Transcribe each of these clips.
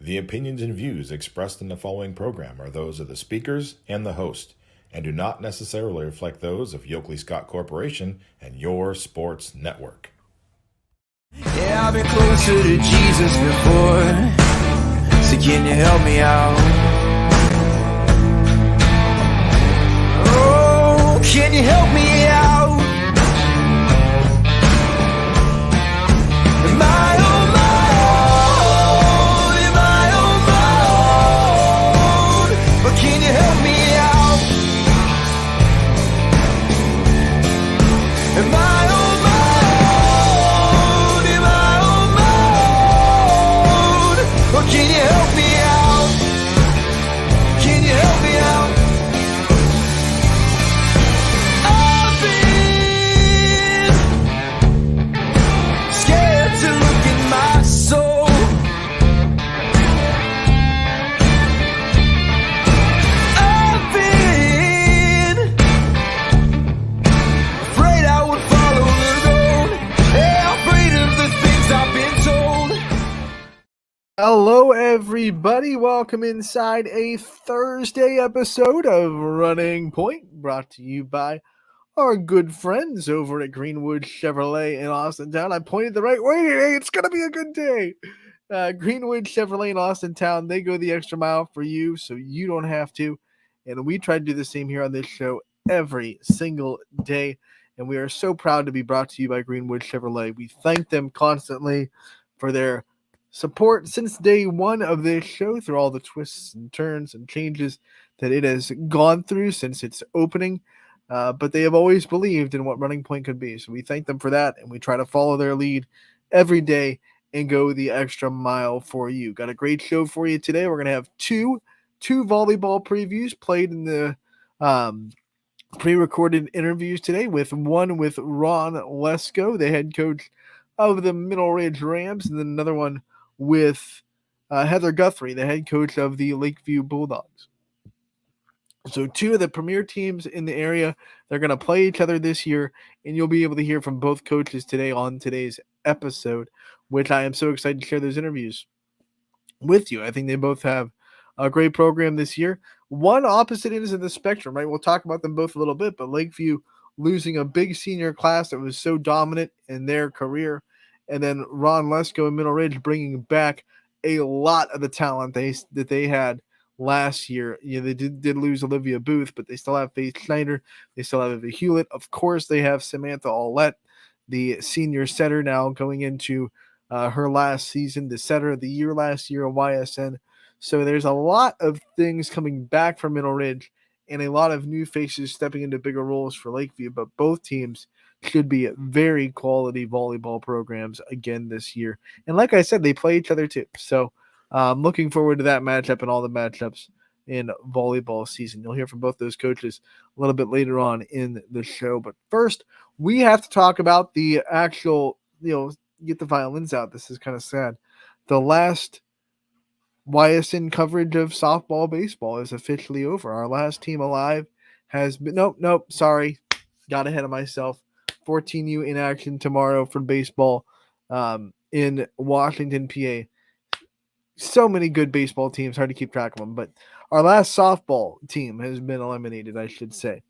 The opinions and views expressed in the following program are those of the speakers and the host, and do not necessarily reflect those of Yoakley Scott Corporation and your sports network. Yeah, I've been closer to Jesus before, so can you help me out? Oh, can you help me out? Am I on my own? Am I on my own? But can you help me out? Am I on my own? Am I on my own? Or can you help me out? Can you help me out? I've been scared to look in my soul. I've been afraid I would follow the road. Yeah, afraid of the things I've been told. Hello, everybody. Welcome inside a Thursday episode of Running Point, brought to you by our good friends over at Greenwood Chevrolet in Austintown. I pointed the right way today. It's going to be a good day. Greenwood Chevrolet in Austintown, they go the extra mile for you so you don't have to. And we try to do the same here on this show every single day. And we are so proud to be brought to you by Greenwood Chevrolet. We thank them constantly for their support since day one of this show, through all the twists and turns and changes that it has gone through since its opening. But they have always believed in what Running Point could be. So we thank them for that, and we try to follow their lead every day and go the extra mile for you. Got a great show for you today. We're going to have two volleyball previews played in the pre-recorded interviews today, with one with Ron Lesko, the head coach of the Middle Ridge Rams, and then another one with Heather Guthrie, the head coach of the Lakeview Bulldogs. So two of the premier teams in the area, they're going to play each other this year, and you'll be able to hear from both coaches today on today's episode, which I am so excited to share those interviews with you. I think they both have a great program this year. One opposite ends of the spectrum, right? We'll talk about them both a little bit, but Lakeview losing a big senior class that was so dominant in their career, and then Ron Lesko and Middle Ridge bringing back a lot of the talent that they had last year. You know, they did lose Olivia Booth, but they still have Faith Schneider. They still have Eva Hewlett. Of course, they have Samantha Aulette, the senior setter, now going into her last season, the setter of the year last year at YSN. So there's a lot of things coming back from Middle Ridge and a lot of new faces stepping into bigger roles for Lakeview, but both teams should be very quality volleyball programs again this year. And like I said, they play each other too. So I'm looking forward to that matchup and all the matchups in volleyball season. You'll hear from both those coaches a little bit later on in the show. But first, we have to talk about the actual, get the violins out. This is kind of sad. The last YSN coverage of softball baseball is officially over. Our last team alive has been, sorry, got ahead of myself. 14U in action tomorrow for baseball in Washington, PA. So many good baseball teams, hard to keep track of them, but our last softball team has been eliminated, I should say.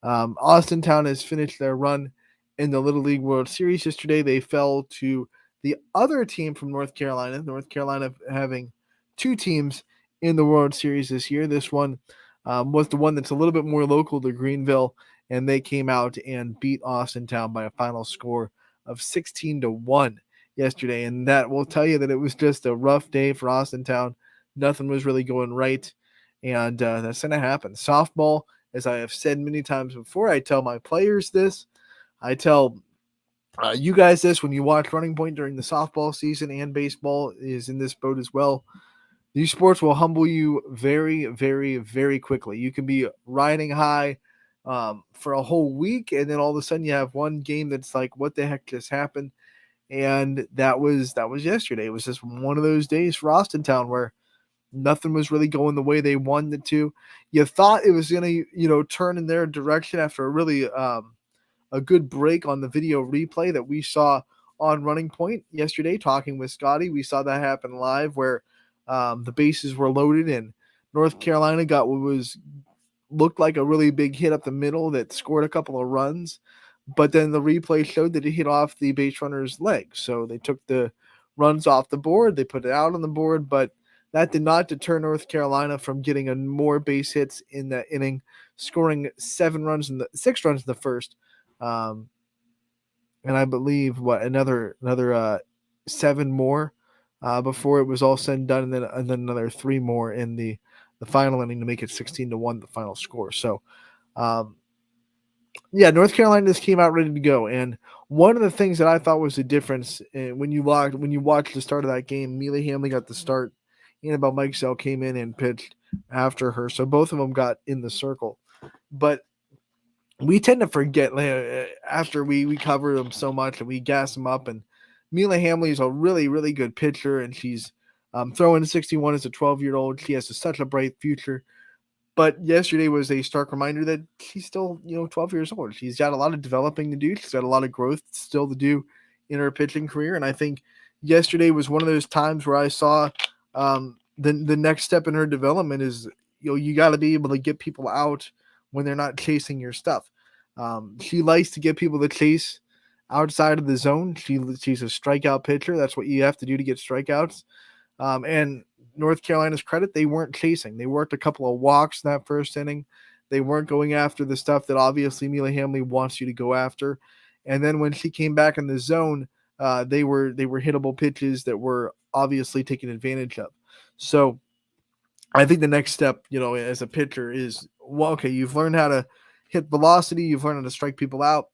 Austintown has finished their run in the Little League World Series yesterday. They fell to the other team from North Carolina. North Carolina having two teams in the World Series this year. This one was the one that's a little bit more local to Greenville, and they came out and beat Austintown by a final score of 16-1 yesterday. And that will tell you that it was just a rough day for Austintown. Nothing was really going right, and that's going to happen. Softball, as I have said many times before, I tell my players this. I tell you guys this when you watch Running Point during the softball season, and baseball is in this boat as well. These sports will humble you very, very, very quickly. You can be riding high for a whole week, and then all of a sudden you have one game that's like, what the heck just happened? And that was yesterday. It was just one of those days for Austintown where nothing was really going the way they wanted it to. You thought it was going to, turn in their direction after a really a good break on the video replay that we saw on Running Point yesterday, talking with Scotty. We saw that happen live where The bases were loaded, and North Carolina got what looked like a really big hit up the middle that scored a couple of runs. But then the replay showed that it hit off the base runner's leg. So they took the runs off the board, they put it out on the board, but that did not deter North Carolina from getting more base hits in that inning, scoring 6 runs in the first. And I believe another 7 more before it was all said and done, and then another 3 more in the final inning to make it 16-1 the final score. So yeah, North Carolina just came out ready to go. And one of the things that I thought was the difference when you watched the start of that game, Mila Hamley got the start. Annabelle Mikesell came in and pitched after her, so both of them got in the circle. But we tend to forget after we cover them so much and we gas them up. And Mila Hamley is a really, really good pitcher, and she's throwing 61 as a 12-year-old. She has such a bright future. But yesterday was a stark reminder that she's still, 12 years old. She's got a lot of developing to do. She's got a lot of growth still to do in her pitching career. And I think yesterday was one of those times where I saw the next step in her development is, you got to be able to get people out when they're not chasing your stuff. She likes to get people to chase outside of the zone. She's a strikeout pitcher. That's what you have to do to get strikeouts. And North Carolina's credit, they weren't chasing. They worked a couple of walks in that first inning. They weren't going after the stuff that obviously Mila Hamley wants you to go after. And then when she came back in the zone, they were hittable pitches that were obviously taken advantage of. So I think the next step, as a pitcher is, well, okay, you've learned how to hit velocity. You've learned how to strike people out.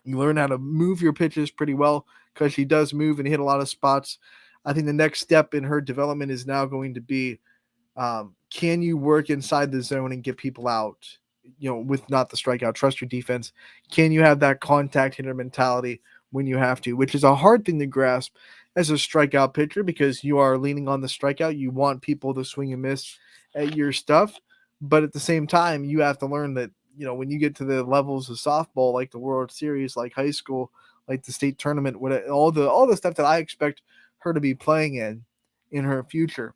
You learn how to move your pitches pretty well because she does move and hit a lot of spots. I think the next step in her development is now going to be, can you work inside the zone and get people out, with not the strikeout, trust your defense. Can you have that contact hitter mentality when you have to, which is a hard thing to grasp as a strikeout pitcher because you are leaning on the strikeout. You want people to swing and miss at your stuff. But at the same time, you have to learn that, when you get to the levels of softball, like the World Series, like high school, like the state tournament, all the stuff that I expect her to be playing in her future,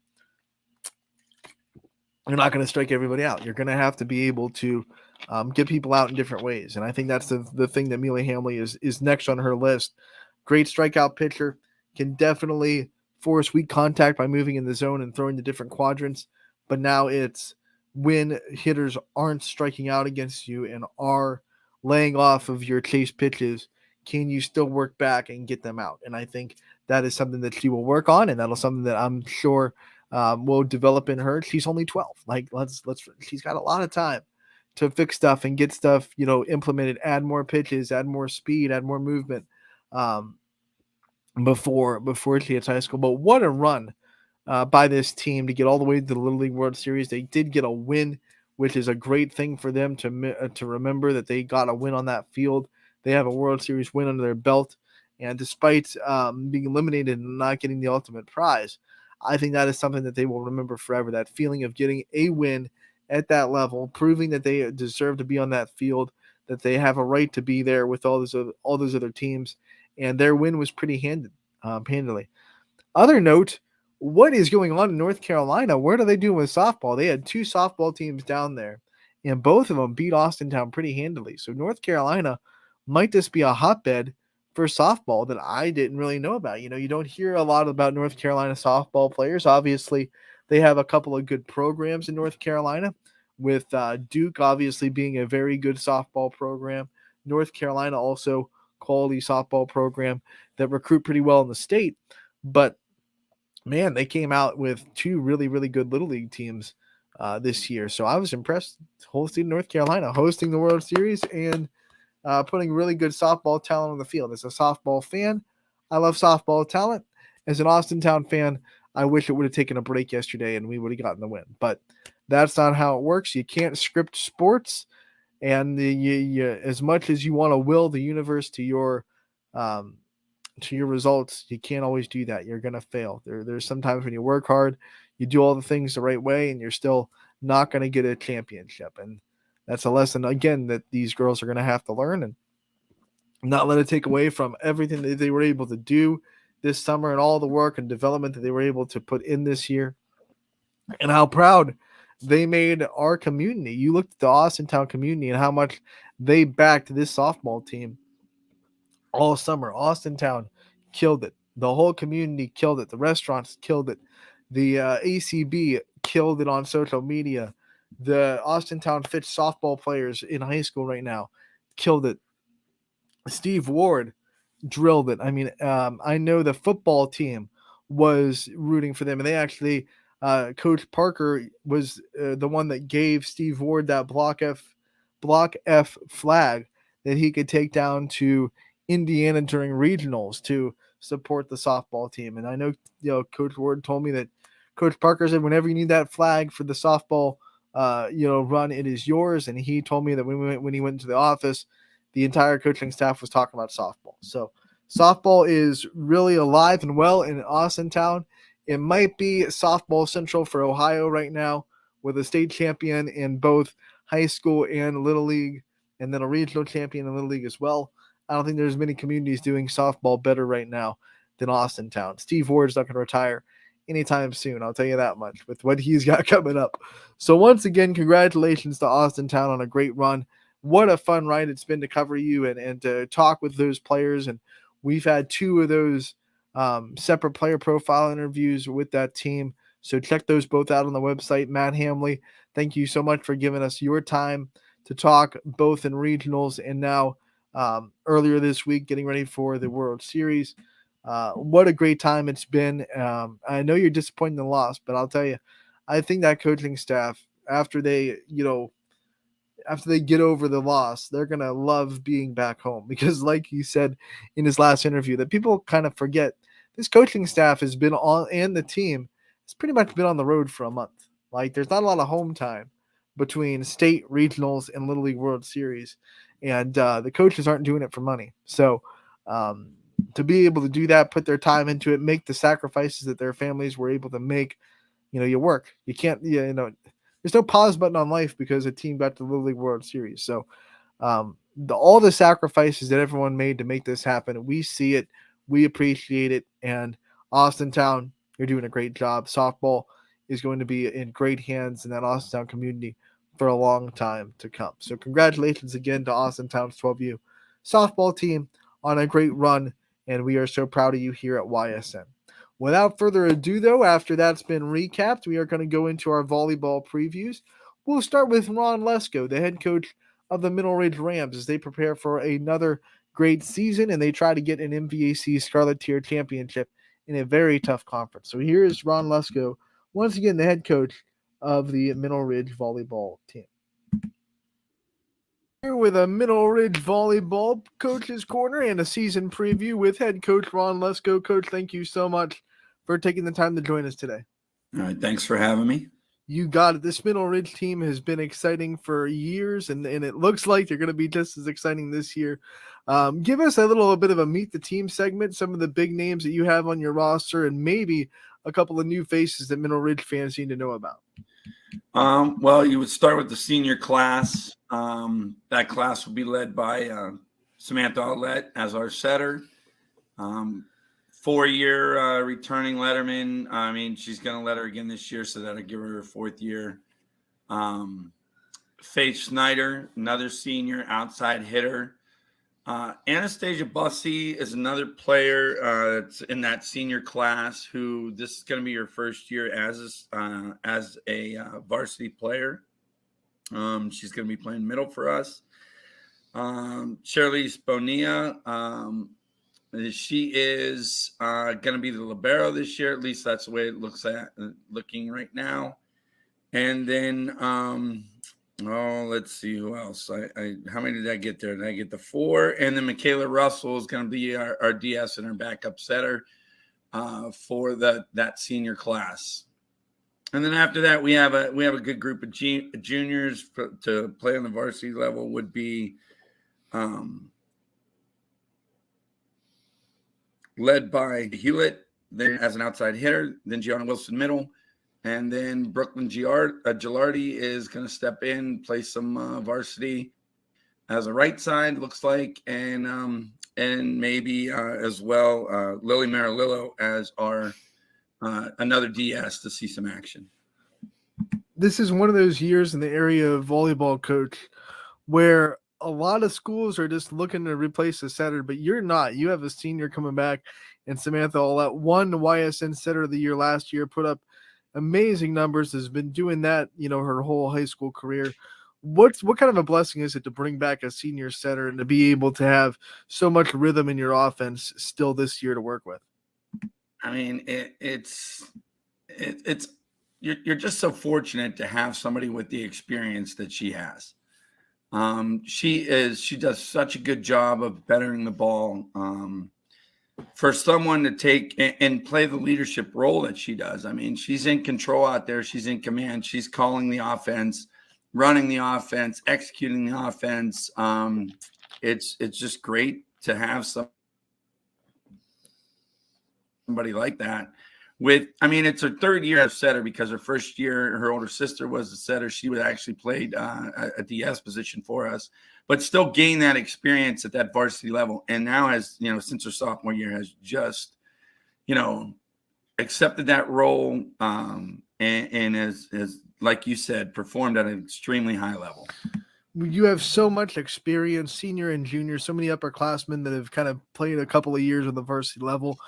you're not going to strike everybody out. You're going to have to be able to get people out in different ways. And I think that's the thing that Mila Hamley is next on her list. Great strikeout pitcher, can definitely force weak contact by moving in the zone and throwing the different quadrants. But now it's when hitters aren't striking out against you and are laying off of your chase pitches, can you still work back and get them out? And I think that is something that she will work on, and that'll something that I'm sure will develop in her. She's only 12. Like she's got a lot of time to fix stuff and get stuff, implemented, add more pitches, add more speed, add more movement before she hits high school. But what a run by this team to get all the way to the Little League World Series. They did get a win, which is a great thing for them to remember that they got a win on that field. They have a World Series win under their belt. And despite being eliminated and not getting the ultimate prize, I think that is something that they will remember forever. That feeling of getting a win at that level, proving that they deserve to be on that field, that they have a right to be there with all those other teams. And their win was pretty handily. Other note, what is going on in North Carolina? What are they doing with softball? They had 2 softball teams down there, and both of them beat Austintown pretty handily. So North Carolina might just be a hotbed for softball that I didn't really know about. You don't hear a lot about North Carolina softball players. Obviously, they have a couple of good programs in North Carolina, with Duke obviously being a very good softball program. North Carolina also quality softball program that recruit pretty well in the state. But man, they came out with 2 really, really good Little League teams this year. So I was impressed. Whole state of North Carolina hosting the World Series and putting really good softball talent on the field. As a softball fan, I love softball talent. As an Austintown fan, I wish it would have taken a break yesterday and we would have gotten the win. But that's not how it works. You can't script sports. And as much as you want to will the universe to your results, you can't always do that. You're going to fail. There's sometimes when you work hard, you do all the things the right way, and you're still not going to get a championship. And that's a lesson, again, that these girls are going to have to learn and not let it take away from everything that they were able to do this summer and all the work and development that they were able to put in this year, and how proud they made our community. You looked at the Austintown community and how much they backed this softball team all summer. Austintown killed it. The whole community killed it. The restaurants killed it. The ACB killed it on social media. The Austintown Fitch softball players in high school right now killed it. Steve Ward drilled it. I mean, I know the football team was rooting for them, and they actually, Coach Parker was the one that gave Steve Ward that Block F flag that he could take down to Indiana during regionals to support the softball team. And I know, Coach Ward told me that Coach Parker said, whenever you need that flag for the softball, run, it is yours. And he told me that when he went into the office, the entire coaching staff was talking about softball. So softball is really alive and well in Austintown. It might be softball central for Ohio right now, with a state champion in both high school and Little League, and then a regional champion in Little League as well. I don't think there's many communities doing softball better right now than Austintown. Steve Ward's not going to retire anytime soon, I'll tell you that much, with what he's got coming up. So once again, congratulations to Austintown on a great run. What a fun ride it's been to cover you and to talk with those players. And we've had 2 of those separate player profile interviews with that team. So check those both out on the website. Matt Hamley, thank you so much for giving us your time to talk both in regionals and now earlier this week getting ready for the World Series. What a great time it's been. I know you're disappointed in the loss, but I'll tell you, I think that coaching staff, after they get over the loss, they're going to love being back home, because like he said in his last interview, that people kind of forget this coaching staff has been on, and the team has pretty much been on the road for a month. Like, there's not a lot of home time between state regionals and Little League World Series. And the coaches aren't doing it for money. So to be able to do that, put their time into it, make the sacrifices that their families were able to make, you work. You can't, there's no pause button on life because a team got to the Little League World Series. So all the sacrifices that everyone made to make this happen, we see it, we appreciate it, and Austintown, you're doing a great job. Softball is going to be in great hands in that Austintown community for a long time to come. So congratulations again to Austintown's 12U softball team on a great run, and we are so proud of you here at YSN. Without further ado, though, after that's been recapped, we are going to go into our volleyball previews. We'll start with Ron Lesko, the head coach of the Middle Ridge Rams, as they prepare for another great season and they try to get an MVAC Scarlet Tier championship in a very tough conference. So here is Ron Lesko, once again the head coach of the Middle Ridge volleyball team. Here with a Middle Ridge volleyball coach's corner and a season preview with head coach Ron Lesko. Coach, thank you so much for taking the time to join us today. All right, thanks for having me. You got it. This Middle Ridge team has been exciting for years, and it looks like they're going to be just as exciting this year. Give us a little bit of a meet the team segment, some of the big names that you have on your roster, and maybe a couple of new faces that Middle Ridge fans need to know about. Well, you would start with the senior class. That class will be led by Samantha Aulette as our setter. 4-year returning letterman. I mean, she's going to let her again this year, so that'll give her her 4th year. Faith Schneider, another senior outside hitter. Anastasia Bussey is another player that's in that senior class who this is going to be her 1st year as a varsity player. She's going to be playing middle for us. Shirley Bonilla, she is going to be the libero this year. At least that's the way it looking right now. And then let's see who else. How many did I get there? Did I get the 4? And then Michaela Russell is going to be our DS and our backup setter for that senior class. And then after that, we have a good group of juniors to play on the varsity level. Would be led by Hewlett, then as an outside hitter, then Gianna Wilson middle. And then Brooklyn Gilardi is going to step in, play some varsity as a right side, looks like. And and maybe as well Lily Marilillo as our another DS to see some action. This is one of those years in the area of volleyball, coach, where a lot of schools are just looking to replace the setter, but you're not. You have a senior coming back, and Samantha Allett won the YSN Setter of the Year last year, put up amazing numbers, has been doing that, her whole high school career. What kind of a blessing is it to bring back a senior setter and to be able to have so much rhythm in your offense still this year to work with? I mean, you're just so fortunate to have somebody with the experience that she has. She does such a good job of bettering the ball. For someone to take and play the leadership role that she does. I mean, she's in control out there. She's in command. She's calling the offense, running the offense, executing the offense. It's just great to have somebody like that. It's her third year as setter, because her first year, her older sister was a setter. She would actually played a DS position for us, but still gained that experience at that varsity level. And now since her sophomore year has just, accepted that role and has, like you said, performed at an extremely high level. You have so much experience, senior and junior, so many upperclassmen that have kind of played a couple of years on the varsity level.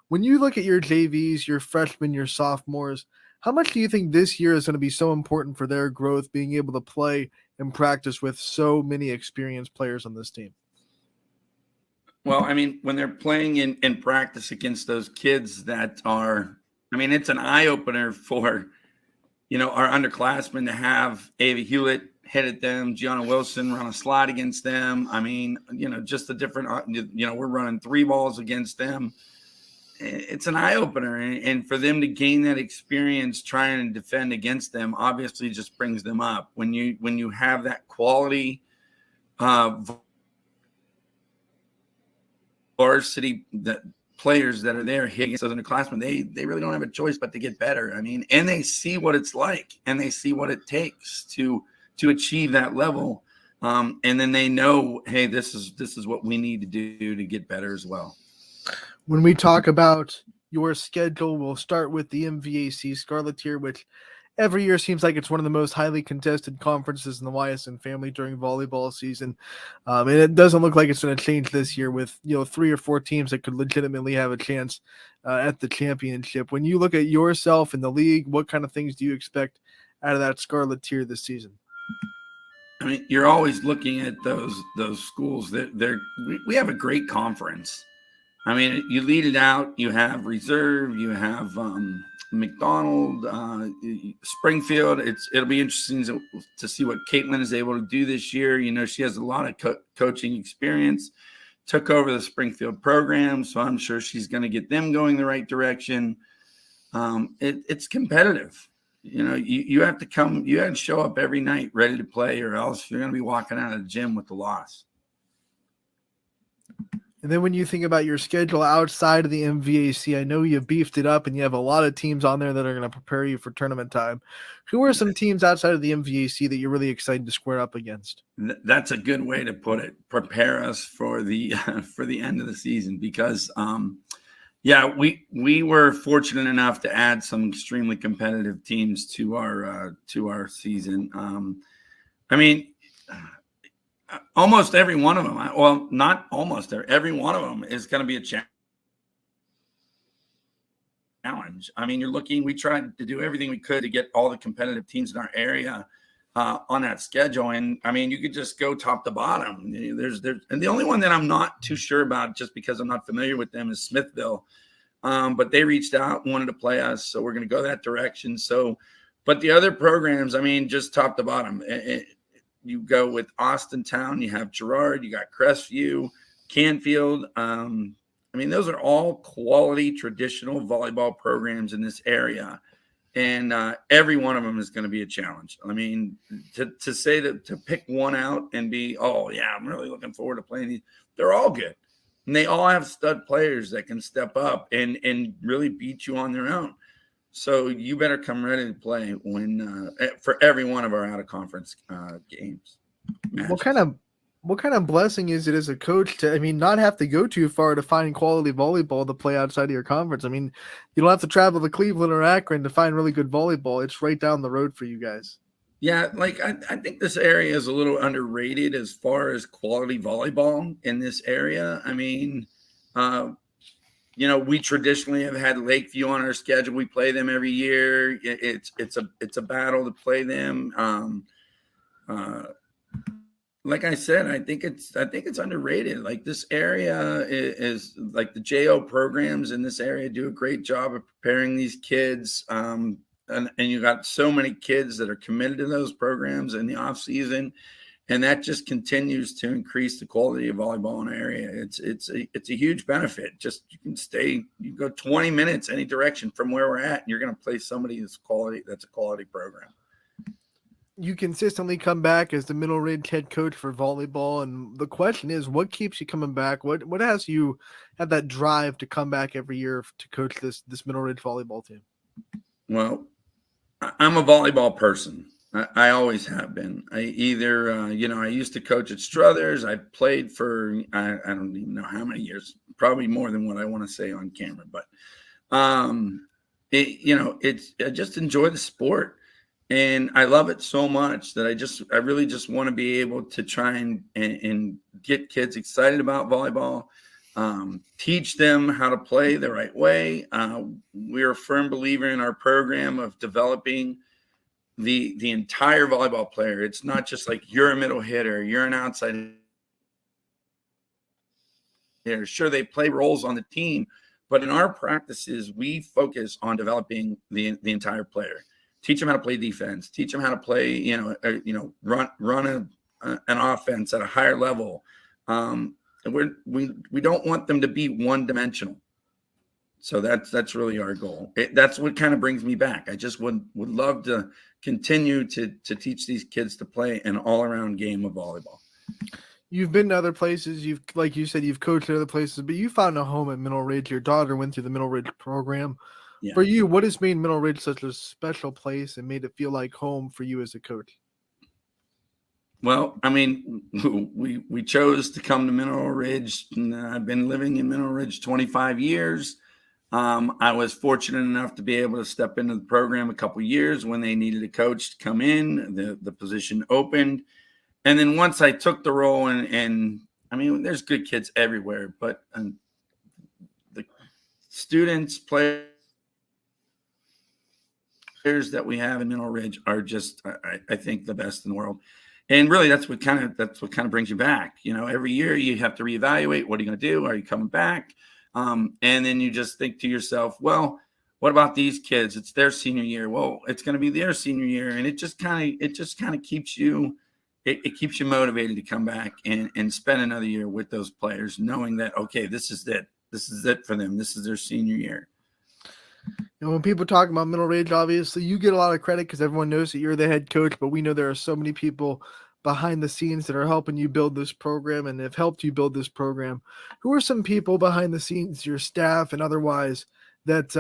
When you look at your JVs, your freshmen, your sophomores, how much do you think this year is going to be so important for their growth, being able to play and practice with so many experienced players on this team? Well, when they're playing in practice against those kids that are, it's an eye-opener for, our underclassmen to have Ava Hewlett hit at them, Gianna Wilson run a slide against them. Just the different, we're running 3 balls against them. It's an eye-opener, and for them to gain that experience trying to defend against them obviously just brings them up. When you have that quality varsity players that are there hitting those underclassmen, they really don't have a choice but to get better. And they see what it's like, and they see what it takes to achieve that level, and then they know, hey, this is what we need to do to get better as well. When we talk about your schedule, we'll start with the MVAC Scarlet Tier, which every year seems like it's one of the most highly contested conferences in the YSN family during volleyball season. And it doesn't look like it's going to change this year with, 3 or 4 teams that could legitimately have a chance at the championship. When you look at yourself in the league, what kind of things do you expect out of that Scarlet Tier this season? You're always looking at those schools that we have a great conference. You lead it out. You have Reserve. You have McDonald, Springfield. It'll be interesting to see what Caitlin is able to do this year. She has a lot of coaching experience. Took over the Springfield program, so I'm sure she's going to get them going the right direction. It's competitive. You have to come. You have to show up every night ready to play, or else you're going to be walking out of the gym with the loss. And then when you think about your schedule outside of the MVAC, I know you've beefed it up and you have a lot of teams on there that are going to prepare you for tournament time. Who are some teams outside of the MVAC that you're really excited to square up against? That's a good way to put it. Prepare us for the end of the season, because we were fortunate enough to add some extremely competitive teams to our season. Almost every one of them, well, not almost every one of them is going to be a challenge. We tried to do everything we could to get all the competitive teams in our area on that schedule. And you could just go top to bottom. And the only one that I'm not too sure about, just because I'm not familiar with them, is Smithville. But they reached out, wanted to play us, so we're going to go that direction. So, but the other programs, just top to bottom. You go with Austintown, you have Girard, you got Crestview, Canfield. Those are all quality traditional volleyball programs in this area. And every one of them is going to be a challenge. To say that, to pick one out and be, oh, yeah, I'm really looking forward to playing these, they're all good. And they all have stud players that can step up and really beat you on their own. So you better come ready to play when for every one of our out of conference games. What kind of What kind of blessing is it as a coach to, not have to go too far to find quality volleyball to play outside of your conference? You don't have to travel to Cleveland or Akron to find really good volleyball. It's right down the road for you guys. Yeah, like I think this area is a little underrated as far as quality volleyball in this area. Uh, we traditionally have had Lakeview on our schedule. We play them every year. It's a battle to play them. Uh, like I said, I think it's underrated. Like this area is like the JO programs in this area do a great job of preparing these kids. And you got so many kids that are committed to those programs in the off season, and that just continues to increase the quality of volleyball in the area. It's a huge benefit. Just you go 20 minutes any direction from where we're at, and you're going to play somebody that's a quality program. You consistently come back as the Middle Ridge head coach for volleyball, and the question is, what keeps you coming back? What has you have that drive to come back every year to coach this Middle Ridge volleyball team? Well, I'm a volleyball person. I always have been. I used to coach at Struthers. I played for I don't even know how many years, probably more than what I want to say on camera. But I just enjoy the sport, and I love it so much that I really just want to be able to try and get kids excited about volleyball. Teach them how to play the right way. We're a firm believer in our program of developing the entire volleyball player. It's not just like you're a middle hitter, you're an outside hitter. Sure, they play roles on the team, but in our practices, we focus on developing the entire player. Teach them how to play defense. Teach them how to play, run an offense at a higher level. And we don't want them to be one dimensional. So that's really our goal. That's what kind of brings me back. I just would love to continue to teach these kids to play an all-around game of volleyball. You've been to other places. Like you said, you've coached at other places, but you found a home at Middle Ridge. Your daughter went through the Middle Ridge program. Yeah. For you, what has made Middle Ridge such a special place and made it feel like home for you as a coach? Well, we chose to come to Mineral Ridge. I've been living in Mineral Ridge 25 years. I was fortunate enough to be able to step into the program a couple of years when they needed a coach to come in. The position opened. And then once I took the role, and there's good kids everywhere, but the students, players that we have in Mineral Ridge are just, I think, the best in the world. And really, that's what kind of brings you back. Every year you have to reevaluate. What are you going to do? Are you coming back? And then you just think to yourself, well, what about these kids? It's their senior year. Well, it's going to be their senior year, and it just kind of keeps you. It keeps you motivated to come back and spend another year with those players, knowing that, okay, this is it. This is it for them. This is their senior year. When people talk about Middle Ridge, obviously you get a lot of credit because everyone knows that you're the head coach, but we know there are so many people behind the scenes that are helping you build this program and have helped you build this program. Who are some people behind the scenes, your staff and otherwise, that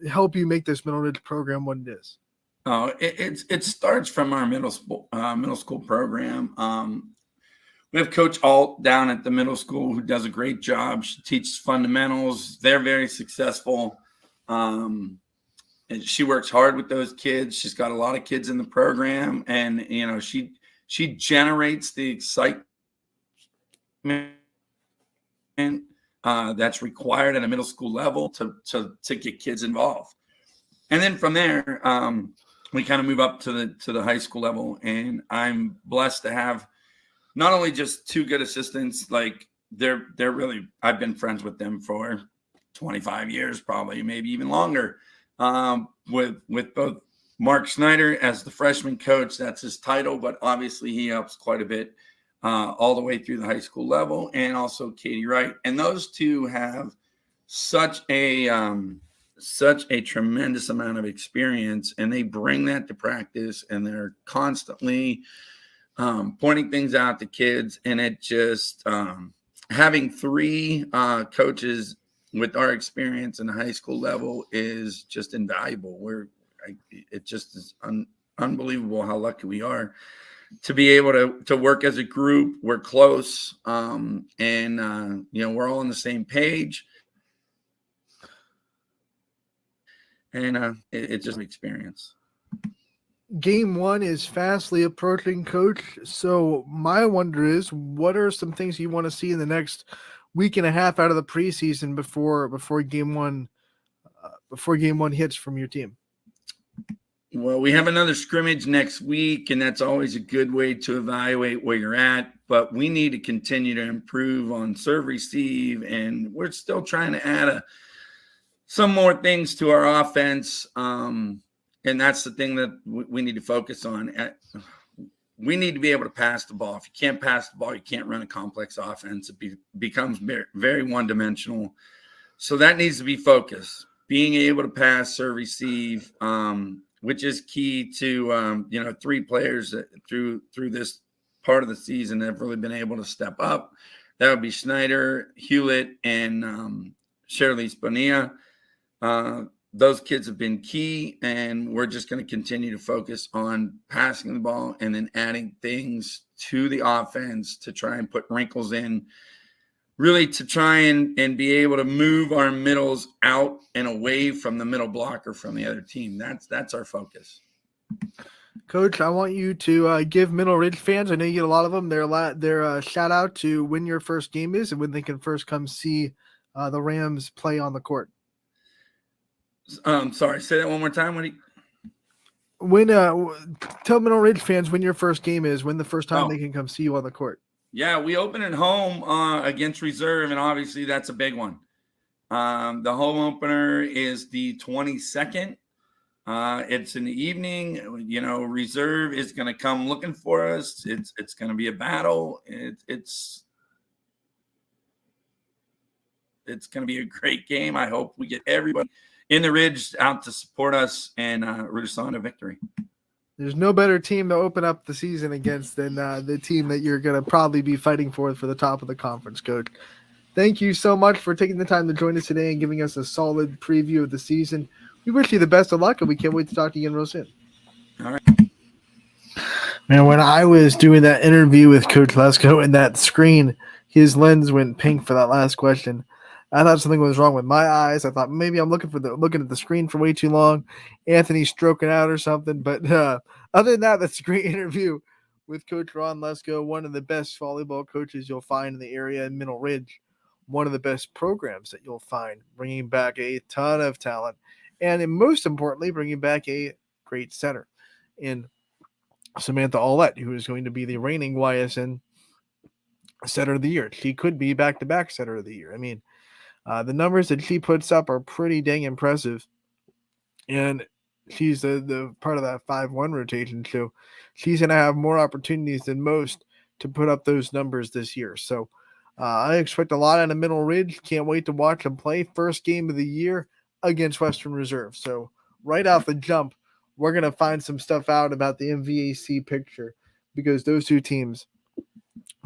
help you make this Middle Ridge program what it is? Oh, it starts from our middle school program. We have Coach Alt down at the middle school who does a great job. She teaches fundamentals. They're very successful. And she works hard with those kids. She's got a lot of kids in the program, and she generates the excitement that's required at a middle school level to get kids involved. And then from there, we kind of move up to the high school level, and I'm blessed to have not only just two good assistants, like they're really, I've been friends with them for 25 years, probably, maybe even longer, with both Mark Snyder as the freshman coach. That's his title, but obviously he helps quite a bit all the way through the high school level, and also Katie Wright. And those two have such a tremendous amount of experience, and they bring that to practice, and they're constantly pointing things out to kids. And it just having three coaches with our experience in the high school level is just invaluable. It just is unbelievable how lucky we are to be able to work as a group. We're close, and we're all on the same page. And it's just an experience. Game 1 is fastly approaching, Coach. So my wonder is, what are some things you want to see in the next week and a half out of the preseason before Game 1 hits from your team? Well, we have another scrimmage next week, and that's always a good way to evaluate where you're at. But we need to continue to improve on serve receive, and we're still trying to add some more things to our offense. And that's the thing that we need to focus on. We need to be able to pass the ball. If you can't pass the ball, you can't run a complex offense. It becomes very, very one-dimensional. So that needs to be focused. Being able to pass, serve, receive, which is key to 3 players that through this part of the season have really been able to step up. That would be Schneider, Hewlett, and Shirley Bonilla. Those kids have been key, and we're just going to continue to focus on passing the ball and then adding things to the offense to try and put wrinkles in, really to try and be able to move our middles out and away from the middle blocker from the other team. That's our focus. Coach, I want you to give Middle Ridge fans, I know you get a lot of them, their shout out to when your first game is and when they can first come see the Rams play on the court. Sorry, say that one more time. Tell Middle Ridge fans when your first game is, when the first time they can come see you on the court. Yeah, we open at home against Reserve, and obviously that's a big one. The home opener is the 22nd. It's in the evening. Reserve is going to come looking for us. It's going to be a battle. It's going to be a great game. I hope we get everybody in the Ridge out to support us and root us on to victory. There's no better team to open up the season against than the team that you're going to probably be fighting for the top of the conference, Coach. Thank you so much for taking the time to join us today and giving us a solid preview of the season. We wish you the best of luck, and we can't wait to talk to you again real soon. All right. Man, when I was doing that interview with Coach Lesko and that screen, his lens went pink for that last question. I thought something was wrong with my eyes. I thought maybe I'm looking at the screen for way too long. Anthony's stroking out or something. But other than that, that's a great interview with Coach Ron Lesko, one of the best volleyball coaches you'll find in the area in Middle Ridge, one of the best programs that you'll find, bringing back a ton of talent, and most importantly, bringing back a great center in Samantha Aulette, who is going to be the reigning YSN Setter of the Year. She could be back-to-back Setter of the Year. I mean, the numbers that she puts up are pretty dang impressive, and she's the part of that 5-1 rotation, so she's going to have more opportunities than most to put up those numbers this year. So I expect a lot out of Middle Ridge. Can't wait to watch them play. First game of the year against Western Reserve. So right off the jump, we're going to find some stuff out about the MVAC picture, because those two teams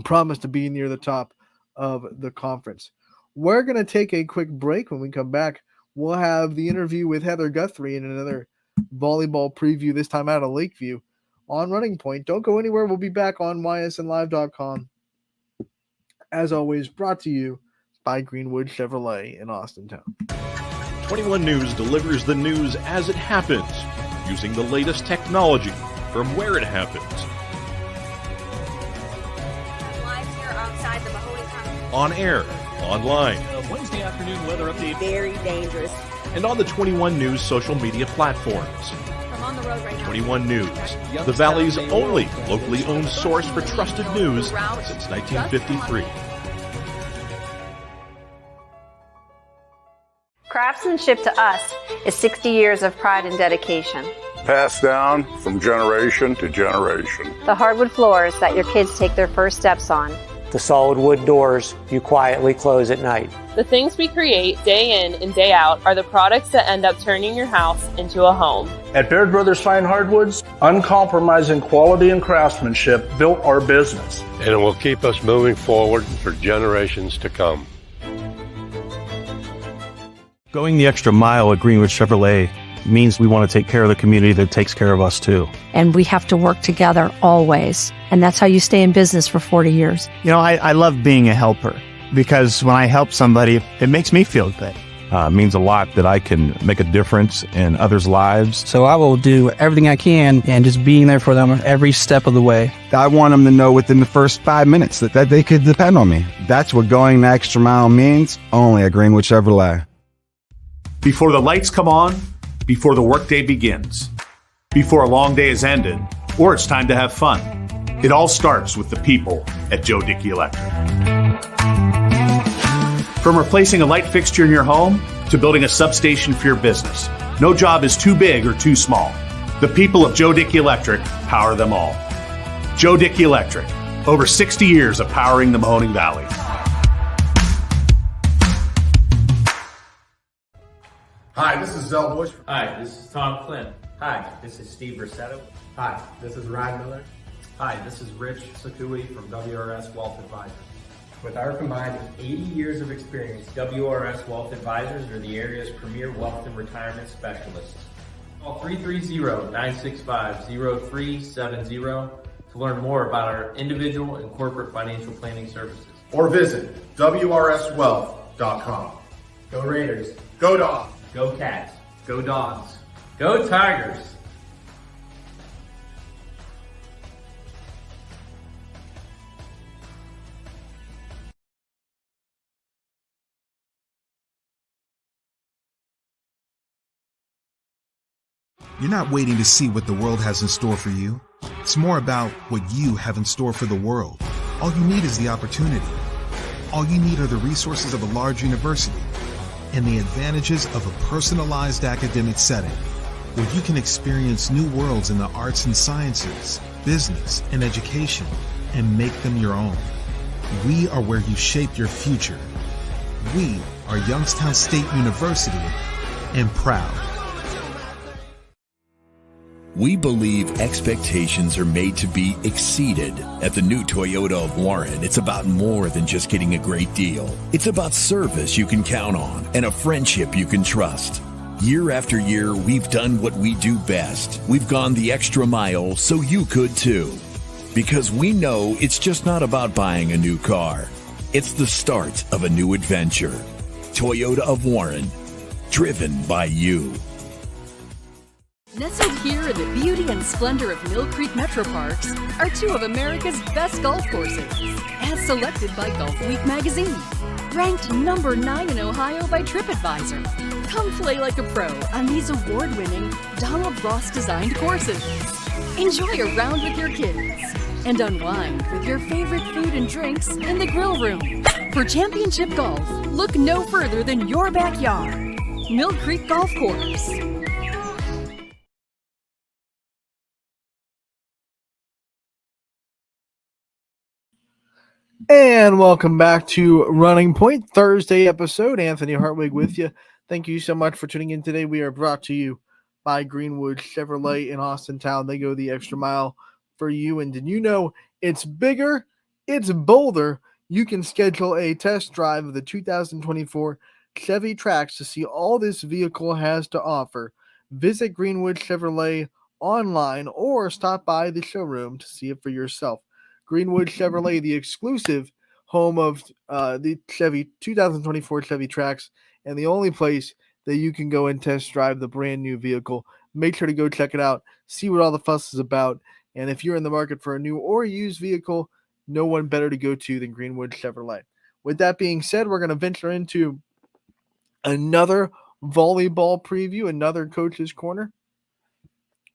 promise to be near the top of the conference. We're going to take a quick break. When we come back, we'll have the interview with Heather Guthrie and another volleyball preview, this time out of Lakeview on Running Point. Don't go anywhere. We'll be back on ysnlive.com. As always, brought to you by Greenwood Chevrolet in Austintown. 21 News delivers the news as it happens, using the latest technology from where it happens. Live here outside the Mahoney County. On air, online, Wednesday afternoon weather update. Very dangerous. and on the 21 News social media platforms. I'm on the road right now. 21 News, the Valley's only locally owned source for trusted news since 1953. Craftsmanship to us is 60 years of pride and dedication. Passed down from generation to generation. The hardwood floors that your kids take their first steps on. The solid wood doors you quietly close at night. The things we create day in and day out are the products that end up turning your house into a home. At Baird Brothers Fine Hardwoods, uncompromising quality and craftsmanship built our business. And it will keep us moving forward for generations to come. Going the extra mile at Greenwood Chevrolet means we want to take care of the community that takes care of us too. And we have to work together always. And that's how you stay in business for 40 years. You know, I love being a helper because when I help somebody, it makes me feel good. It means a lot that I can make a difference in others' lives. So I will do everything I can and just being there for them every step of the way. I want them to know within the first 5 minutes that they could depend on me. That's what going the extra mile means, only at Greenwood Chevrolet. Before the lights come on, before the workday begins, before a long day is ended, or it's time to have fun. It all starts with the people at Joe Dickey Electric. From replacing a light fixture in your home to building a substation for your business, no job is too big or too small. The people of Joe Dickey Electric power them all. Joe Dickey Electric, over 60 years of powering the Mahoning Valley. Hi, this is Zell Bush. Hi, this is Tom Flynn. Hi, this is Steve Rossetto. Hi, this is Ryan Miller. Hi, this is Rich Sakui from WRS Wealth Advisors. With our combined 80 years of experience, WRS Wealth Advisors are the area's premier wealth and retirement specialists. Call 330-965-0370 to learn more about our individual and corporate financial planning services. Or visit WRSwealth.com. Go Raiders. Go Dogs. Go Cats. Go Dogs. Go Tigers. You're not waiting to see what the world has in store for you. It's more about what you have in store for the world. All you need is the opportunity. All you need are the resources of a large university and the advantages of a personalized academic setting where you can experience new worlds in the arts and sciences, business, and education and make them your own. We are where you shape your future. We are Youngstown State University and proud. We believe expectations are made to be exceeded. At the new Toyota of Warren, it's about more than just getting a great deal. It's about service you can count on and a friendship you can trust. Year after year, we've done what we do best. We've gone the extra mile so you could too. Because we know it's just not about buying a new car. It's the start of a new adventure. Toyota of Warren, driven by you. Nestled here in the beauty and splendor of Mill Creek Metro Parks are two of America's best golf courses, as selected by Golf Week magazine. Ranked number 9 in Ohio by TripAdvisor. Come play like a pro on these award-winning Donald Ross-designed courses. Enjoy a round with your kids and unwind with your favorite food and drinks in the grill room. For championship golf, look no further than your backyard. Mill Creek Golf Course. And welcome back to Running Point, Thursday episode. Anthony Hartwig with you. Thank you so much for tuning in today. We are brought to you by Greenwood Chevrolet in Austintown. They go the extra mile for you. And did you know it's bigger, it's bolder? You can schedule a test drive of the 2024 Chevy Trax to see all this vehicle has to offer. Visit Greenwood Chevrolet online or stop by the showroom to see it for yourself. Greenwood Chevrolet, the exclusive home of the 2024 Chevy Trax, and the only place that you can go and test drive the brand new vehicle. Make sure to go check it out, see what all the fuss is about, and if you're in the market for a new or used vehicle, no one better to go to than Greenwood Chevrolet. With that being said, we're going to venture into another volleyball preview, another Coach's Corner.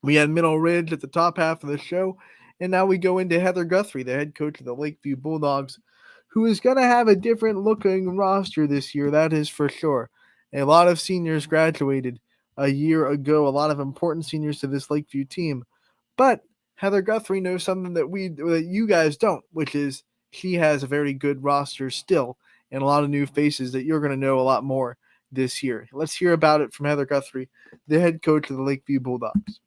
We had Middle Ridge at the top half of the show. And now we go into Heather Guthrie, the head coach of the Lakeview Bulldogs, who is going to have a different looking roster this year, that is for sure. A lot of seniors graduated a year ago, a lot of important seniors to this Lakeview team. But Heather Guthrie knows something that you guys don't, which is she has a very good roster still and a lot of new faces that you're going to know a lot more this year. Let's hear about it from Heather Guthrie, the head coach of the Lakeview Bulldogs.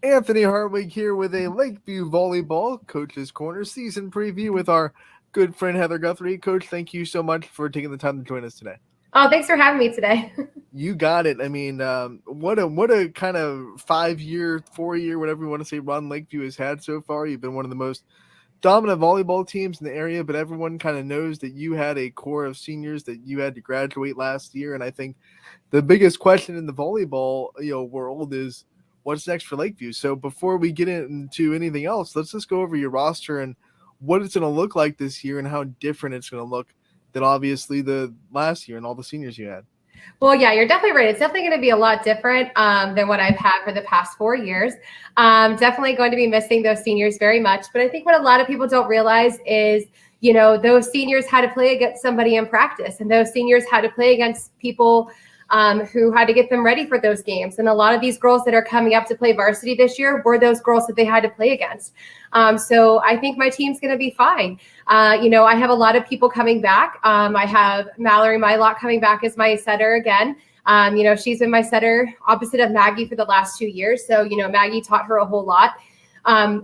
Anthony Hartwig here with a Lakeview Volleyball Coach's Corner season preview with our good friend Heather Guthrie. Coach, thank you so much for taking the time to join us today. Oh, thanks for having me today. You got it. I mean, what a kind of 5-year, 4-year, whatever you want to say, run Lakeview has had so far. You've been one of the most dominant volleyball teams in the area, but everyone kind of knows that you had a core of seniors that you had to graduate last year. And I think the biggest question in the volleyball world is what's next for Lakeview. So before we get into anything else, let's just go over your roster and what it's going to look like this year and how different it's going to look than obviously the last year and all the seniors you had. Well, yeah, you're definitely right. It's definitely going to be a lot different than what I've had for the past 4 years. Definitely going to be missing those seniors very much. But I think what a lot of people don't realize is, those seniors had to play against somebody in practice, and those seniors had to play against people who had to get them ready for those games. And a lot of these girls that are coming up to play varsity this year were those girls that they had to play against. So I think my team's going to be fine. I have a lot of people coming back. I have Mallory Mylock coming back as my setter again. She's been my setter opposite of Maggie for the last 2 years. So, Maggie taught her a whole lot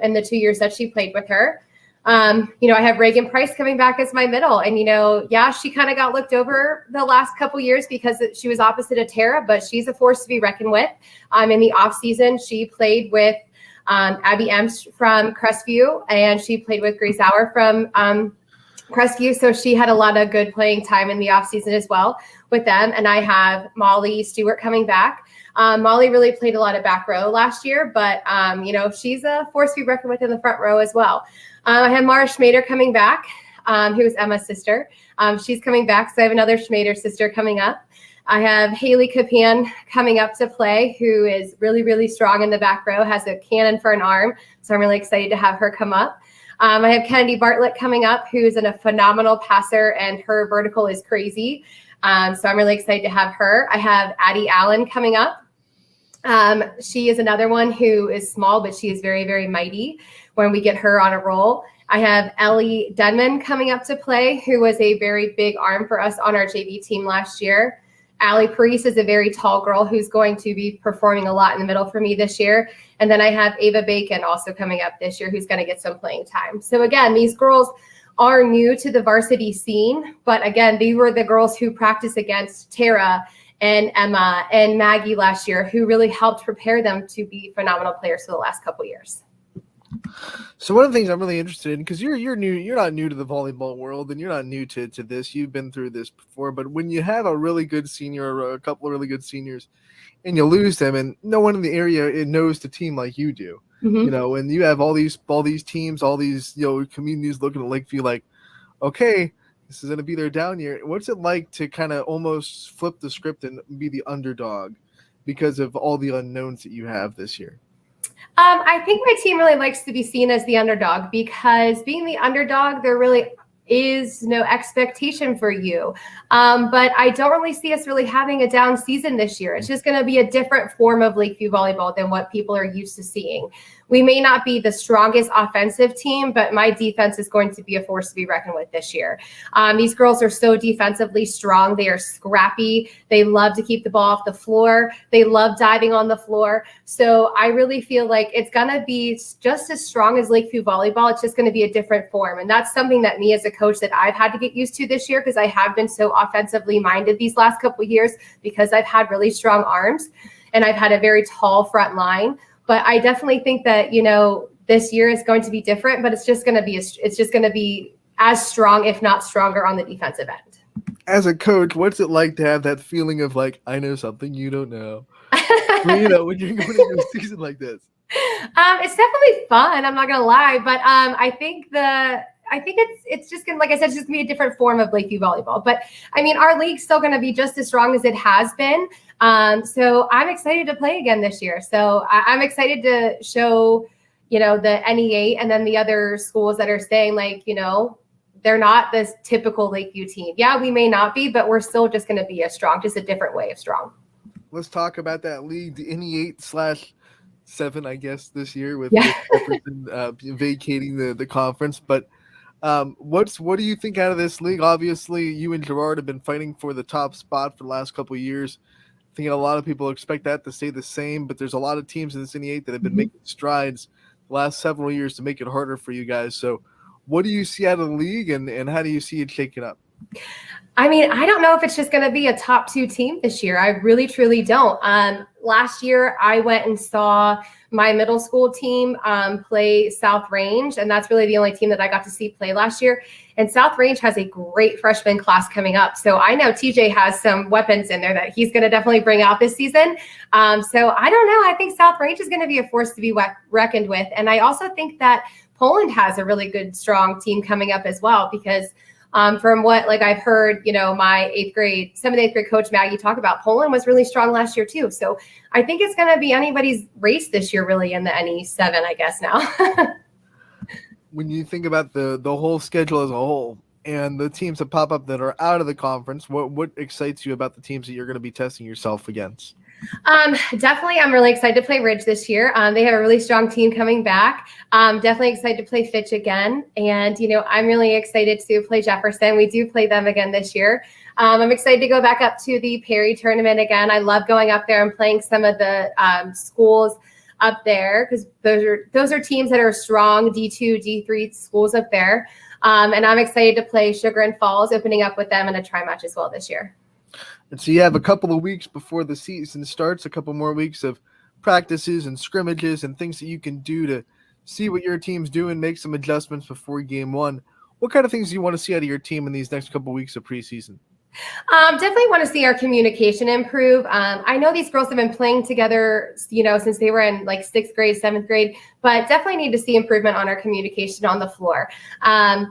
in the 2 years that she played with her. I have Reagan Price coming back as my middle. And, she kind of got looked over the last couple years because she was opposite of Tara, but she's a force to be reckoned with. In the off season, she played with Abby Ems from Crestview, and she played with Grace Hour from Crestview. So she had a lot of good playing time in the off season as well with them. And I have Molly Stewart coming back. Molly really played a lot of back row last year, but, she's a force to be reckoned with in the front row as well. I have Mara Schmader coming back, who is Emma's sister. She's coming back, so I have another Schmader sister coming up. I have Haley Capan coming up to play, who is really, really strong in the back row, has a cannon for an arm, so I'm really excited to have her come up. I have Kennedy Bartlett coming up, who's a phenomenal passer, and her vertical is crazy. So I'm really excited to have her. I have Addie Allen coming up. She is another one who is small, but she is very, very mighty when we get her on a roll. I have Ellie Denman coming up to play, who was a very big arm for us on our JV team last year. Allie Parise is a very tall girl who's going to be performing a lot in the middle for me this year. And then I have Ava Bacon also coming up this year, who's going to get some playing time. So again, these girls are new to the varsity scene, but again, they were the girls who practiced against Tara and Emma and Maggie last year, who really helped prepare them to be phenomenal players for the last couple years. So one of the things I'm really interested in, because you're new, you're not new to the volleyball world, and you're not new to this. You've been through this before. But when you have a really good senior or a couple of really good seniors, and you lose them, and no one in the area knows the team like you do, and you have all these teams, all these communities looking at Lakeview like, okay, this is going to be their down year. What's it like to kind of almost flip the script and be the underdog because of all the unknowns that you have this year? I think my team really likes to be seen as the underdog, because being the underdog, there really is no expectation for you. But I don't really see us really having a down season this year. It's just going to be a different form of Lakeview volleyball than what people are used to seeing. We may not be the strongest offensive team, but my defense is going to be a force to be reckoned with this year. These girls are so defensively strong. They are scrappy. They love to keep the ball off the floor. They love diving on the floor. So I really feel like it's going to be just as strong as Lakeview volleyball. It's just going to be a different form. And that's something that me as a coach that I've had to get used to this year, because I have been so offensively minded these last couple of years, because I've had really strong arms and I've had a very tall front line. But I definitely think that, this year is going to be different, but it's just going to be as strong, if not stronger, on the defensive end. As a coach, what's it like to have that feeling of like, I know something you don't know? when you're going into a season like this. It's definitely fun. I'm not going to lie, but I think it's just going to, like I said, it's just going to be a different form of Lakeview volleyball. But I mean, our league's still going to be just as strong as it has been. So I'm excited to play again this year. So I'm excited to show, the NE8 and then the other schools that are saying like, they're not this typical Lakeview team. Yeah, we may not be, but we're still just going to be as strong, just a different way of strong. Let's talk about that league, the NE8/7, I guess, this year with Jefferson vacating the conference. But what do you think out of this league? Obviously, you and Gerard have been fighting for the top spot for the last couple of years. I think a lot of people expect that to stay the same, but there's a lot of teams in this NE8 that have been making strides the last several years to make it harder for you guys. So what do you see out of the league, and how do you see it shaking up? I mean, I don't know if it's just going to be a top 2 team this year. I really, truly don't. Last year, I went and saw my middle school team play South Range, and that's really the only team that I got to see play last year. And South Range has a great freshman class coming up. So I know TJ has some weapons in there that he's going to definitely bring out this season. So I don't know. I think South Range is going to be a force to be reckoned with. And I also think that Poland has a really good, strong team coming up as well, because from what I've heard, my 7th, 8th grade coach Maggie talk about, Poland was really strong last year too. So I think it's going to be anybody's race this year, really, in the NE7, I guess now. When you think about the whole schedule as a whole and the teams that pop up that are out of the conference, what excites you about the teams that you're going to be testing yourself against? Definitely, I'm really excited to play Ridge this year. They have a really strong team coming back. Definitely excited to play Fitch again. And, I'm really excited to play Jefferson. We do play them again this year. I'm excited to go back up to the Perry tournament again. I love going up there and playing some of the schools up there, because those are teams that are strong D2, D3 schools up there. And I'm excited to play Sugar and Falls, opening up with them in a tri-match as well this year. And so you have a couple of weeks before the season starts, a couple more weeks of practices and scrimmages and things that you can do to see what your team's doing, make some adjustments before game 1. What kind of things do you want to see out of your team in these next couple of weeks of preseason? Definitely want to see our communication improve. I know these girls have been playing together, since they were in 6th grade, 7th grade, but definitely need to see improvement on our communication on the floor.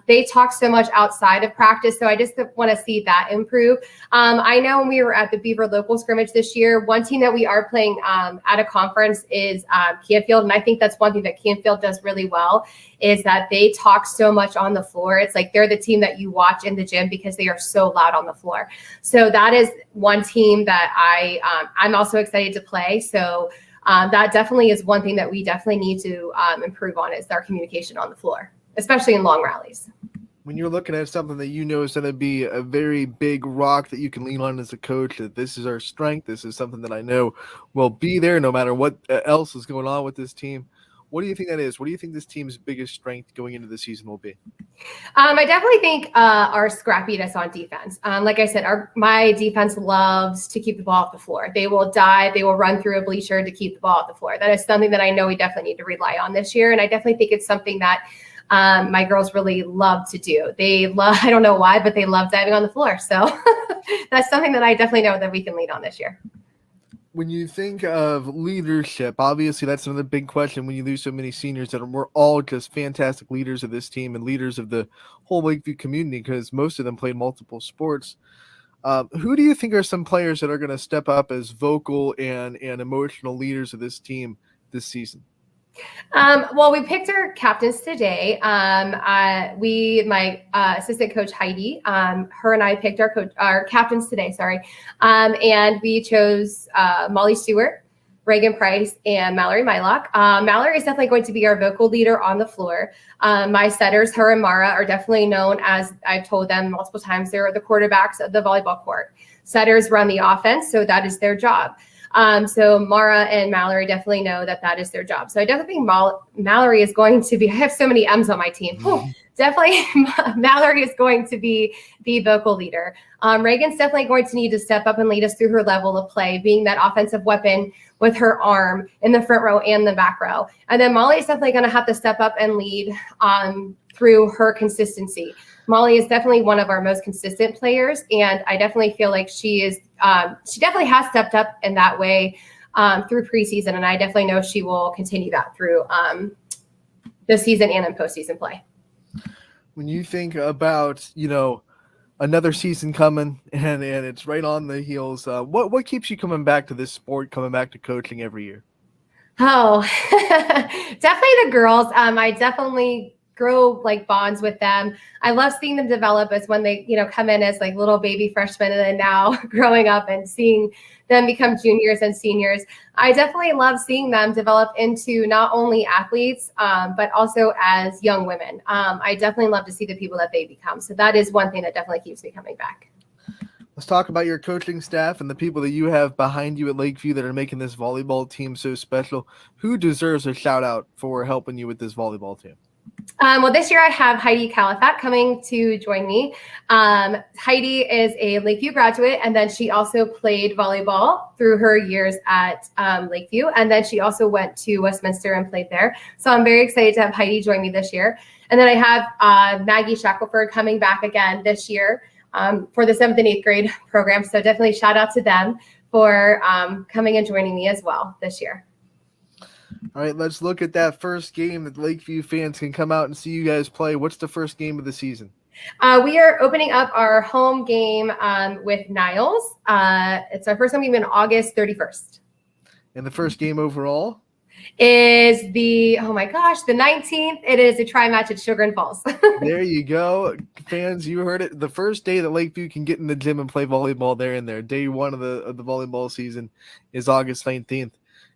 They talk so much outside of practice, so I just want to see that improve. I know when we were at the Beaver local scrimmage this year, one team that we are playing at a conference is Canfield, and I think that's one thing that Canfield does really well, is that they talk so much on the floor. It's like they're the team that you watch in the gym because they are so loud on the floor. So that is one team that I'm also excited to play. So that definitely is one thing that we definitely need to improve on, is our communication on the floor, especially in long rallies. When you're looking at something that is going to be a very big rock that you can lean on as a coach, that this is our strength, this is something that I know will be there no matter what else is going on with this team, what do you think that is? What do you think this team's biggest strength going into the season will be? I definitely think our scrappiness on defense. Like I said, my defense loves to keep the ball off the floor. They will dive, they will run through a bleacher to keep the ball off the floor. That is something that I know we definitely need to rely on this year. And I definitely think it's something that my girls really love to do. I don't know why, but they love diving on the floor. So that's something that I definitely know that we can lean on this year. When you think of leadership, obviously that's another big question when you lose so many seniors that we're all just fantastic leaders of this team and leaders of the whole Lakeview community, because most of them played multiple sports. Who do you think are some players that are going to step up as vocal and emotional leaders of this team this season? Well, we picked our captains today. My assistant coach Heidi, her and I picked our captains today. And we chose Molly Stewart, Reagan Price, and Mallory Mylock. Mallory is definitely going to be our vocal leader on the floor. My setters, her and Mara, are definitely known as, I've told them multiple times, they're the quarterbacks of the volleyball court. Setters run the offense, so that is their job. So Mara and Mallory definitely know that is their job. So I definitely think Mallory is going to be, I have so many M's on my team. Definitely Mallory is going to be the vocal leader. Reagan's definitely going to need to step up and lead us through her level of play, being that offensive weapon with her arm in the front row and the back row. And then Molly is definitely going to have to step up and lead through her consistency. Molly is definitely one of our most consistent players, and I definitely feel like she definitely has stepped up in that way through preseason, and I definitely know she will continue that through the season and in postseason play. When you think about, another season coming and it's right on the heels, what keeps you coming back to this sport, coming back to coaching every year? Oh, definitely the girls. I definitely grow bonds with them. I love seeing them develop as when they, come in as little baby freshmen and then now growing up and seeing them become juniors and seniors. I definitely love seeing them develop into not only athletes, but also as young women. I definitely love to see the people that they become. So that is one thing that definitely keeps me coming back. Let's talk about your coaching staff and the people that you have behind you at Lakeview that are making this volleyball team so special. Who deserves a shout out for helping you with this volleyball team? Well, this year I have Heidi Califat coming to join me. Heidi is a Lakeview graduate, and then she also played volleyball through her years at Lakeview, and then she also went to Westminster and played there. So I'm very excited to have Heidi join me this year. And then I have Maggie Shackelford coming back again this year for the 7th and 8th grade program. So definitely shout out to them for coming and joining me as well this year. All right, let's look at that first game that Lakeview fans can come out and see you guys play. What's the first game of the season? We are opening up our home game with Niles. It's our first home game on August 31st. And the first game overall? Is the 19th. It is a tri-match at Sugar and Falls. There you go. Fans, you heard it. The first day that Lakeview can get in the gym and play volleyball, they're in there. Day one of the volleyball season is August 19th.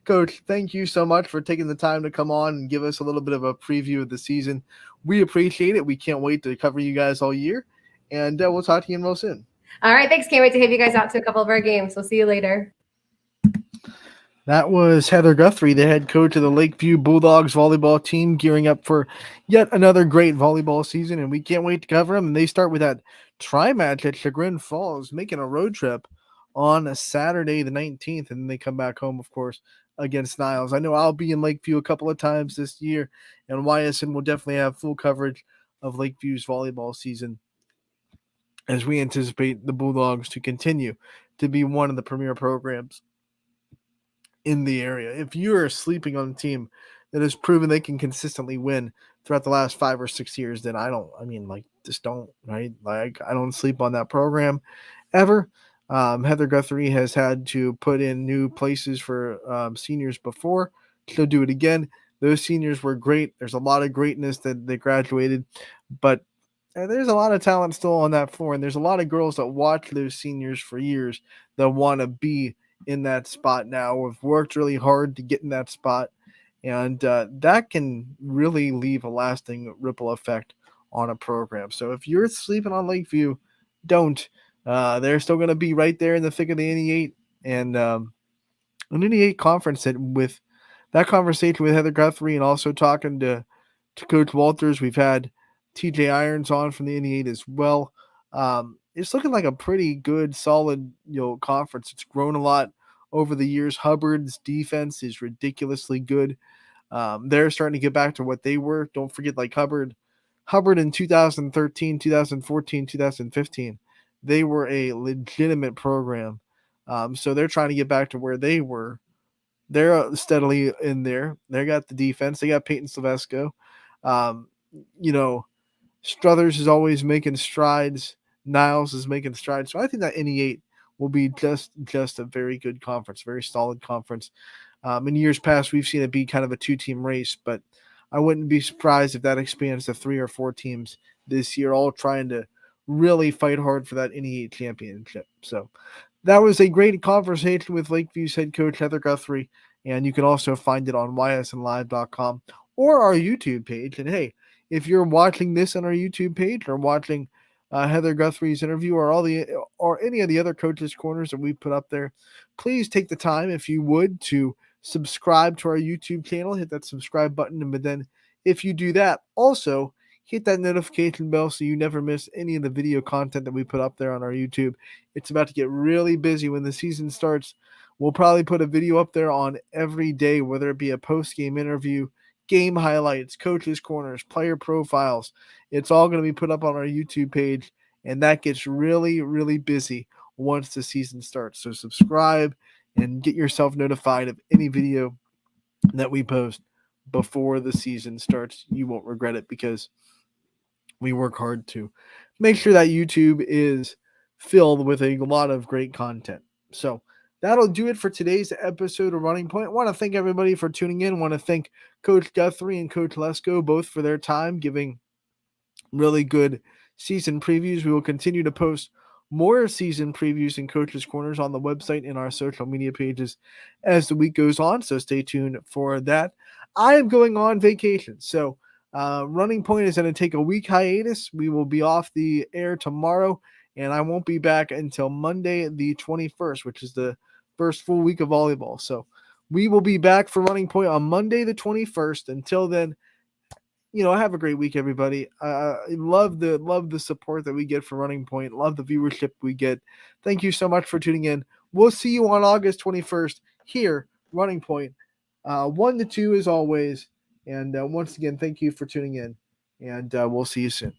Coach, thank you so much for taking the time to come on and give us a little bit of a preview of the season. We appreciate it. We can't wait to cover you guys all year, and we'll talk to you real soon. All right, thanks. Can't wait to have you guys out to a couple of our games. We'll see you later. That was Heather Guthrie, the head coach of the Lakeview Bulldogs volleyball team, gearing up for yet another great volleyball season, and we can't wait to cover them. And they start with that tri-match at Chagrin Falls, making a road trip on a Saturday the 19th, and then they come back home, of course, against Niles. I know I'll be in Lakeview a couple of times this year, and Ysn will definitely have full coverage of Lakeview's volleyball season as we anticipate the Bulldogs to continue to be one of the premier programs in the area. If you're sleeping on a team that has proven they can consistently win throughout the last 5 or 6 years, then just don't, right? Like, I don't sleep on that program ever. Heather Guthrie has had to put in new places for seniors before. She'll do it again. Those seniors were great. There's a lot of greatness that they graduated, but there's a lot of talent still on that floor, and there's a lot of girls that watch those seniors for years that want to be in that spot now. We've worked really hard to get in that spot, and that can really leave a lasting ripple effect on a program. So if you're sleeping on Lakeview, don't. They're still going to be right there in the thick of the NE8 and an NE8 conference. And with that conversation with Heather Guthrie and also talking to Coach Walters, we've had TJ Irons on from the NE8 as well. It's looking like a pretty good, solid, conference. It's grown a lot over the years. Hubbard's defense is ridiculously good. They're starting to get back to what they were. Don't forget, like Hubbard in 2013, 2014, 2015, they were a legitimate program. So they're trying to get back to where they were. They're steadily in there. They got the defense. They got Peyton Silvesco. Struthers is always making strides. Niles is making strides. So I think that NE8 will be just a very good conference, very solid conference. In years past, we've seen it be kind of a 2-team race, but I wouldn't be surprised if that expands to 3 or 4 teams this year, all trying to really fight hard for that NE8 championship. So that was a great conversation with Lakeview's head coach, Heather Guthrie, and you can also find it on ysnlive.com or our YouTube page. And hey, if you're watching this on our YouTube page or watching Heather Guthrie's interview or any of the other coaches' corners that we put up there, please take the time, if you would, to subscribe to our YouTube channel. Hit that subscribe button, but then if you do that, also hit that notification bell so you never miss any of the video content that we put up there on our YouTube. It's about to get really busy when the season starts. We'll probably put a video up there on every day, whether it be a post-game interview, game highlights, coaches' corners, player profiles. It's all going to be put up on our YouTube page, and that gets really, really busy once the season starts. So subscribe and get yourself notified of any video that we post before the season starts. You won't regret it because we work hard to make sure that YouTube is filled with a lot of great content. So that'll do it for today's episode of Running Point. I want to thank everybody for tuning in. I want to thank Coach Guthrie and Coach Lesko both for their time giving really good season previews. We will continue to post more season previews and coaches' corners on the website and our social media pages as the week goes on, so stay tuned for that. I am going on vacation, so Running Point is going to take a week hiatus. We will be off the air tomorrow, and I won't be back until Monday the 21st, which is the first full week of volleyball. So we will be back for Running Point on Monday the 21st. Until then, have a great week, everybody. Love the support that we get for Running Point. Love the viewership we get. Thank you so much for tuning in. We'll see you on August 21st here, Running Point, 1 to 2 as always. And once again, thank you for tuning in, and we'll see you soon.